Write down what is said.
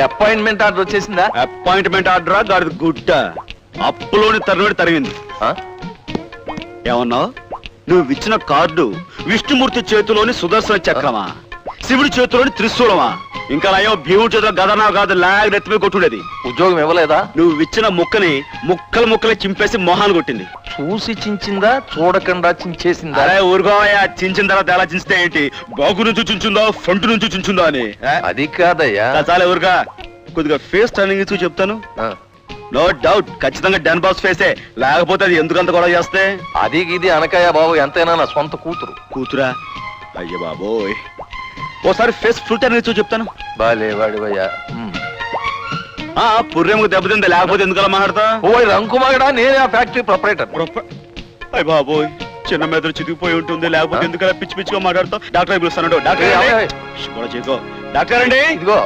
Appointment order వచ్చేసిందా? Appointment ఆర్డరా గాడి గుడ్డ అప్పులోని తరుణుడి తరిగింది. ఏమన్నావు? నువ్వు ఇచ్చిన కార్డు విష్ణుమూర్తి చేతిలోని సుదర్శన చక్రమా, శివుడి చేతిలోని త్రిశూలమా, ఇంకా అయ్యో భీముడి చేతిలో గదనా కాదు లాగ్ నెత్తిమే కొట్టుడేది. ఉద్యోగం ఇవ్వలేదా? నువ్వు ఇచ్చిన ముక్కని ముక్కలు చింపేసి మొహాన్ని కొట్టింది. చూసి చించిందా చూడకుండా చించేసిందా? అరే ఊరుకోవయ్యా, చించిన తర్వాత ఎలా చించితే ఏంటి? బాగు నుంచి చించుందో ఫ్రంట్ నుంచి చించుందో అని. అది కాదయ్యా. చాలా ఊరుగా కొద్దిగా ఫేస్ టర్నింగ్ ఇచ్చి చెప్తాను. నో డౌట్ ఖచ్చితంగా డన్ బాస్ ఫేసే, లేకపోతే అది ఎందుకంత గొడవ చేస్తే. అది ఇది అనకాయ బాబు, ఎంతైనా నా సొంత కూతురు. కూతురా? అయ్య బాబోయ్, ఓసారి ఫేస్ ఫుల్ టర్నింగ్ ఇచ్చి చెప్తాను. బాలే వాడివయ్యా. పుర్రెముకు దెబ్బతింది, లేకపోతే ఎందుకలా మాట్లాడతా? ఓయ్ రంకుమగడా, నేనే ఆ ఫ్యాక్టరీ ప్రొపరేటర్. అయ్య బాబోయ్, చిన్న మెదడు చితికిపోయి ఉంటుంది, లేకపోతే ఎందుకలా పిచ్చి పిచ్చిగా మాట్లాడతావు? డాక్టర్ పిలుస్తాను. డాక్టర్ డాక్టర్ అండి, ఇదిగో